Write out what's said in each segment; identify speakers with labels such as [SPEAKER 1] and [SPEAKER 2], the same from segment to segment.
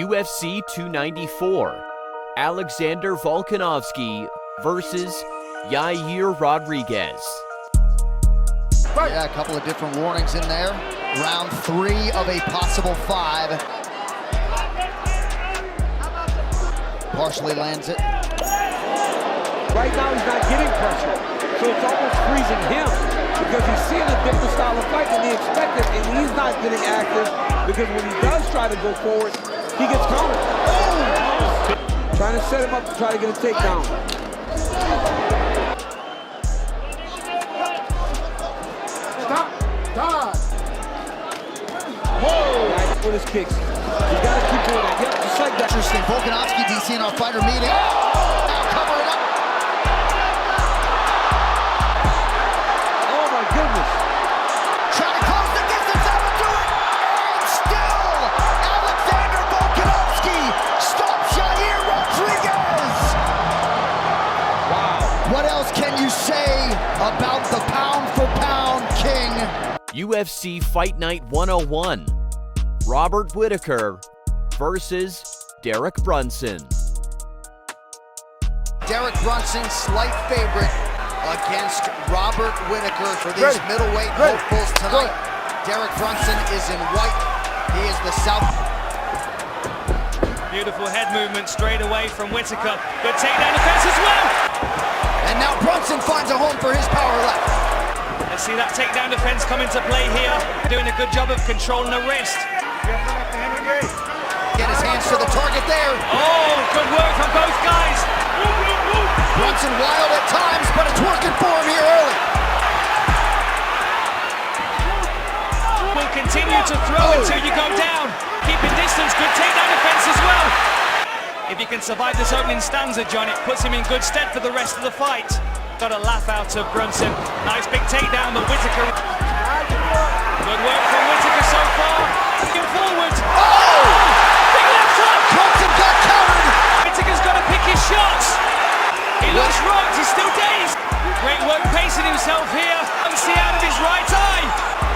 [SPEAKER 1] UFC 294, Alexander Volkanovski versus Yair Rodriguez.
[SPEAKER 2] Yeah, a couple of different warnings in there. Round 3 of a possible 5. Partially lands it.
[SPEAKER 3] Right now he's not getting pressure, so it's almost freezing him because he's seeing a different style of fight than he expected, and he's not getting active because when he does try to go forward, he gets countered. Oh! Trying to set him up to try to get a takedown.
[SPEAKER 4] Stop! Dodge!
[SPEAKER 3] Whoa! Nice with his kicks. You gotta keep doing that. Yep, just like that.
[SPEAKER 2] Interesting. Volkanovski, DC in our fighter meeting. Now cover it up.
[SPEAKER 3] Oh my goodness.
[SPEAKER 2] Trying to close the distance out to it. And still, Alexander Volkanovski stops Yair Rodriguez.
[SPEAKER 3] Wow.
[SPEAKER 2] What else can you say about the pound-for-pound king?
[SPEAKER 1] UFC Fight Night 101, Robert Whittaker versus Derek Brunson.
[SPEAKER 2] Derek Brunson, slight favorite against Robert Whittaker for these middleweight hopefuls tonight. Derek Brunson is in white. He is the South.
[SPEAKER 5] Beautiful head movement straight away from Whittaker. Good takedown defense as well.
[SPEAKER 2] And now Brunson finds a home for his power left.
[SPEAKER 5] Let's see that takedown defense come into play here. Doing a good job of controlling the wrist.
[SPEAKER 2] Get his hands to the target there.
[SPEAKER 5] Oh, good work from both guys.
[SPEAKER 2] Brunson wild at times, but it's working for him here early.
[SPEAKER 5] Will continue to throw until you go down. Keeping distance, good takedown defense as well. If he can survive this opening stanza, John, it puts him in good stead for the rest of the fight. Got a laugh out of Brunson. Nice big takedown, but Whittaker. Good work from Whittaker so far. Looking forward.
[SPEAKER 2] Oh!
[SPEAKER 5] Big left hook.
[SPEAKER 2] Brunson got countered.
[SPEAKER 5] Whittaker's got to pick his shots. He looks rocked. He's still dazed. Great work pacing himself here. Don't see out of his right eye.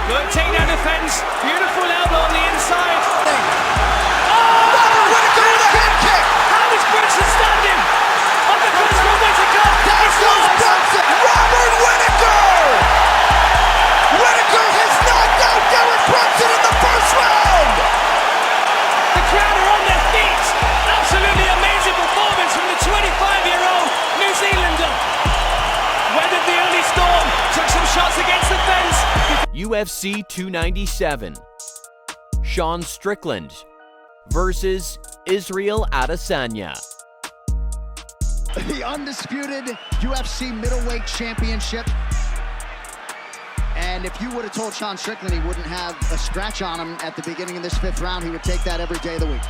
[SPEAKER 5] Good takedown defense. Beautiful elbow on the inside.
[SPEAKER 2] Robert Whittaker with a head kick.
[SPEAKER 5] How is Brunson standing? Uppercuts from Whittaker.
[SPEAKER 2] There goes Brunson. Robert Whittaker. Whittaker has knocked out Derek Brunson in the first round.
[SPEAKER 5] The crowd are on their feet. Absolutely amazing performance from the 25-year-old New Zealander. Weathered the early storm. Took some shots against the fence.
[SPEAKER 1] UFC 297, Sean Strickland versus Israel Adesanya.
[SPEAKER 2] The undisputed UFC middleweight championship. And if you would have told Sean Strickland he wouldn't have a scratch on him at the beginning of this 5th round, he would take that every day of the week.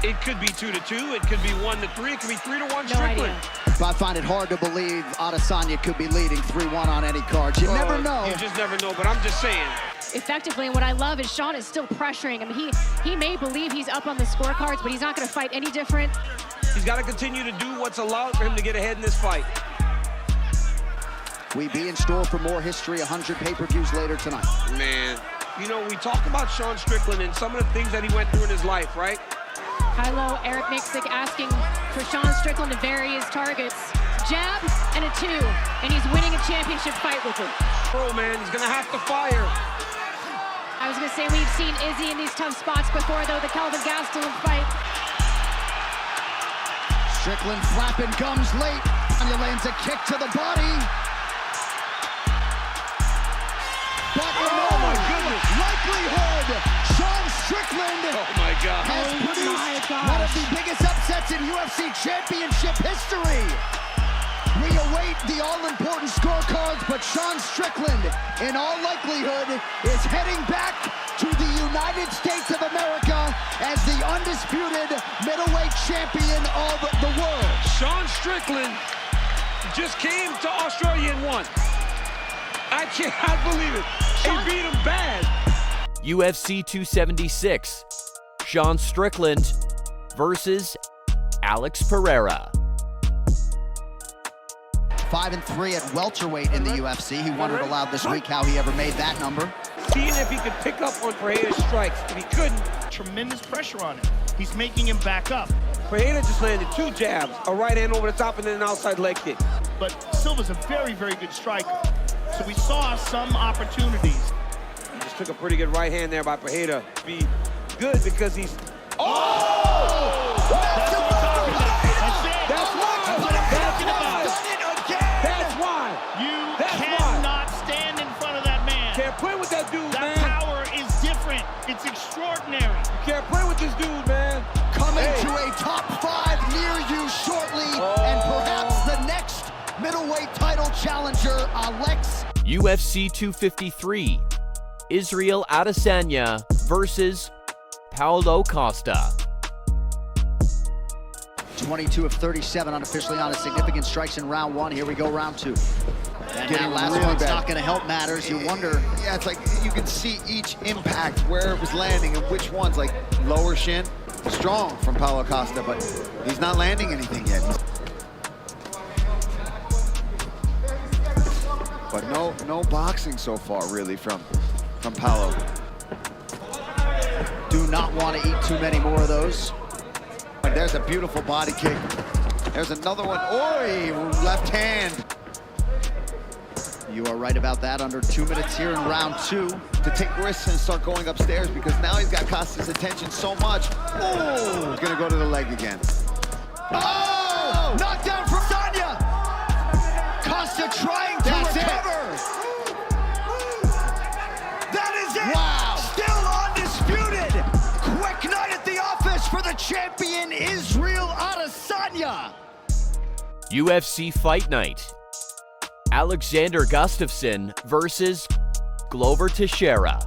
[SPEAKER 3] It could be 2-2. It could be 1-3. It could be 3-1
[SPEAKER 6] No
[SPEAKER 3] Strickland.
[SPEAKER 6] idea.
[SPEAKER 2] But I find it hard to believe Adesanya could be leading 3-1 on any card. You never know.
[SPEAKER 3] You just never know, but I'm just saying.
[SPEAKER 6] Effectively, and what I love is Sean is still pressuring him. He may believe he's up on the scorecards, but he's not going to fight any different.
[SPEAKER 3] He's got to continue to do what's allowed for him to get ahead in this fight.
[SPEAKER 2] We be in store for more history, 100 pay-per-views later tonight.
[SPEAKER 3] Man, you know, we talk about Sean Strickland and some of the things that he went through in his life, right?
[SPEAKER 6] Kylo, Eric Mixik asking for Sean Strickland to vary his targets. Jab and a 2, and he's winning a championship fight with it.
[SPEAKER 3] Oh, man, he's going to have to fire.
[SPEAKER 6] I was going to say we've seen Izzy in these tough spots before, though, the Kelvin Gastelum fight.
[SPEAKER 2] Strickland flapping gums late. Anya lands a kick to the body. But
[SPEAKER 3] Oh, my goodness.
[SPEAKER 2] likelihood, Sean Strickland
[SPEAKER 3] Oh, my God.
[SPEAKER 2] has
[SPEAKER 6] Oh,
[SPEAKER 2] produced
[SPEAKER 6] my gosh.
[SPEAKER 2] one of the biggest upsets in UFC championship history. We await the all-important scorecards, but Sean Strickland, in all likelihood, is heading back to the United States of America as the undisputed middleweight champion of the world.
[SPEAKER 3] Sean Strickland just came to Australia and won. I cannot believe it. He beat him bad.
[SPEAKER 1] UFC 276, Sean Strickland versus Alex Pereira.
[SPEAKER 2] 5-3 at welterweight in the UFC. He wondered aloud this week how he ever made that number.
[SPEAKER 3] Seeing if he could pick up on Pereira's strikes. If he couldn't,
[SPEAKER 7] tremendous pressure on him. he's making him back up.
[SPEAKER 3] Pereira just landed 2 jabs, a right hand over the top and then an outside leg kick.
[SPEAKER 7] But Silva's a very, very good striker. So we saw some opportunities.
[SPEAKER 3] He just took a pretty good right hand there by Pereira. Be good because he's...
[SPEAKER 2] Oh!
[SPEAKER 7] That's what I'm talking about. That's it.
[SPEAKER 3] That's why! That's why!
[SPEAKER 7] You cannot stand in front of that man.
[SPEAKER 3] Can't play with that dude,
[SPEAKER 7] That
[SPEAKER 3] man.
[SPEAKER 7] power is different. It's extraordinary.
[SPEAKER 3] You can't play with this dude, man.
[SPEAKER 2] Coming to a top 5 near you shortly, and perhaps the next middleweight title challenger, Alex.
[SPEAKER 1] UFC 253, Israel Adesanya versus Paulo Costa.
[SPEAKER 2] 22 of 37 unofficially on his significant strikes in round 1. Here we go, round 2. And
[SPEAKER 8] Getting
[SPEAKER 2] that last
[SPEAKER 8] really
[SPEAKER 2] one's
[SPEAKER 8] bad.
[SPEAKER 2] not going to help matters. You wonder.
[SPEAKER 8] Yeah, it's like you can see each impact, where it was landing and which ones, like lower shin, strong from Paulo Costa, but he's not landing anything yet. But no boxing so far, really, from Paulo.
[SPEAKER 2] Do not want to eat too many more of those.
[SPEAKER 8] And there's a beautiful body kick. There's another one. Oi, left hand.
[SPEAKER 2] You are right about that. Under 2 minutes here in round 2.
[SPEAKER 8] To take risks and start going upstairs because now he's got Costa's attention so much. Oh, he's gonna go to the leg again.
[SPEAKER 2] Oh! Knockdown from Adesanya. Costa trying to recover. That is it.
[SPEAKER 8] Wow.
[SPEAKER 2] Still undisputed. Quick night at the office for the champion, Israel Adesanya.
[SPEAKER 1] UFC Fight Night, Alexander Gustafsson versus Glover Teixeira.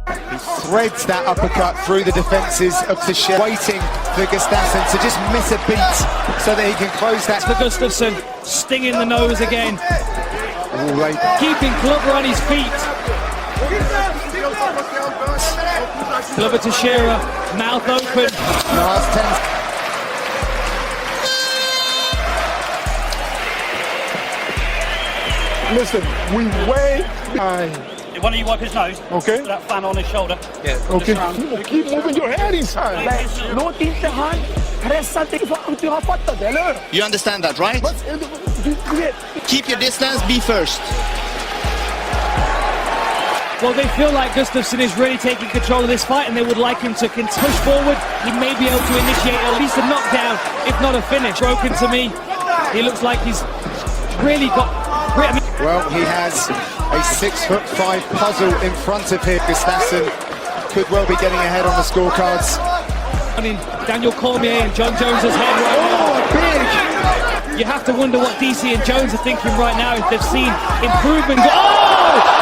[SPEAKER 9] He threads that uppercut through the defenses of Teixeira, waiting for Gustafsson to just miss a beat so that he can close that.
[SPEAKER 5] For Gustafsson, stinging the nose again. Keeping Glover on his feet. Glover Teixeira, mouth open.
[SPEAKER 9] Last 10.
[SPEAKER 4] Listen, we way behind.
[SPEAKER 10] Why don't you wipe his nose?
[SPEAKER 4] Okay.
[SPEAKER 10] With that fan on his shoulder.
[SPEAKER 4] Yeah. Okay. Keep moving your head inside.
[SPEAKER 11] You understand that, right? Keep your distance, be first.
[SPEAKER 5] Well, they feel like Gustafsson is really taking control of this fight and they would like him to push forward. He may be able to initiate at least a knockdown, if not a finish. Broken to me. He looks like he's really got...
[SPEAKER 9] Well, he has a 6'5" puzzle in front of him. Gustafsson could well be getting ahead on the scorecards.
[SPEAKER 5] I mean, Daniel Cormier and John Jones' head right now.
[SPEAKER 9] Big!
[SPEAKER 5] You have to wonder what DC and Jones are thinking right now if they've seen improvements. Oh!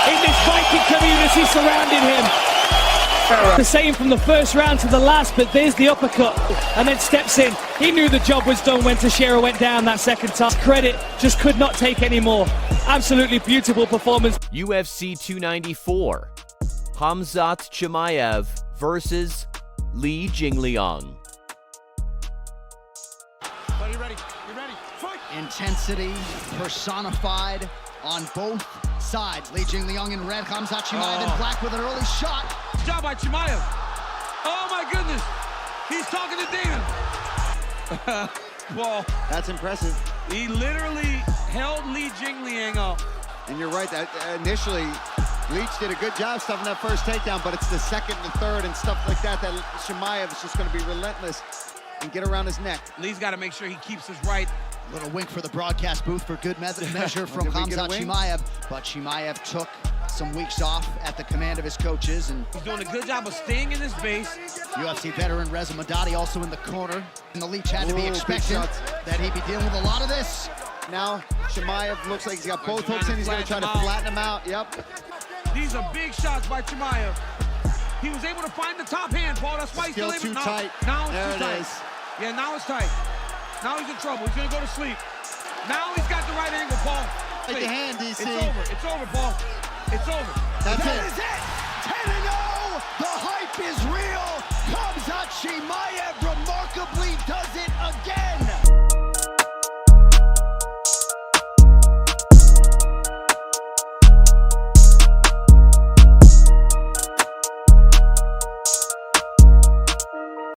[SPEAKER 5] In this Viking community surrounding him. The same from the first round to the last, but there's the uppercut and then steps in. He knew the job was done when Teixeira went down that second time. Credit, just could not take any more. Absolutely beautiful performance.
[SPEAKER 1] UFC 294, Khamzat Chimaev versus Li Jingliang.
[SPEAKER 2] You ready? Fight! Intensity personified on both sides. Li Jingliang in red, Khamzat Chimaev in black with an early shot.
[SPEAKER 3] Good job by Chimaev. Oh my goodness. He's talking to Dana. Well,
[SPEAKER 8] That's impressive.
[SPEAKER 3] he literally held Li Jingliang up.
[SPEAKER 8] And you're right, that initially, Leach did a good job stuffing that first takedown, but it's the second and the third and stuff like that that Chimaev is just going to be relentless and get around his neck.
[SPEAKER 3] Lee's got to make sure he keeps his right.
[SPEAKER 2] Little wink for the broadcast booth for good measure from
[SPEAKER 8] Did we get a
[SPEAKER 2] Khamzat
[SPEAKER 8] wink?
[SPEAKER 2] Chimaev, but Chimaev took some weeks off at the command of his coaches, and
[SPEAKER 3] He's doing a good job of staying in his base.
[SPEAKER 2] UFC veteran Reza Madadi also in the corner. And the Leach had to be
[SPEAKER 8] Ooh, big
[SPEAKER 2] expectant
[SPEAKER 8] shots.
[SPEAKER 2] that he'd be dealing with a lot of this.
[SPEAKER 8] Now, Chimaev looks like he's got both hooks in. He's going to try to flatten him out. Yep.
[SPEAKER 3] These are big shots by Chimaev. He was able to find the top hand, Paul. That's why he's
[SPEAKER 8] Still
[SPEAKER 3] still able.
[SPEAKER 8] too tight.
[SPEAKER 3] Now it's
[SPEAKER 8] There
[SPEAKER 3] too
[SPEAKER 8] it
[SPEAKER 3] tight.
[SPEAKER 8] is.
[SPEAKER 3] Yeah, now it's tight. Now he's in trouble. He's going to go to sleep. Now he's got the right angle, Paul.
[SPEAKER 8] Take the hand, DC.
[SPEAKER 3] It's over. It's over, Paul. It's over.
[SPEAKER 8] That's
[SPEAKER 2] That
[SPEAKER 8] it.
[SPEAKER 2] is it! 10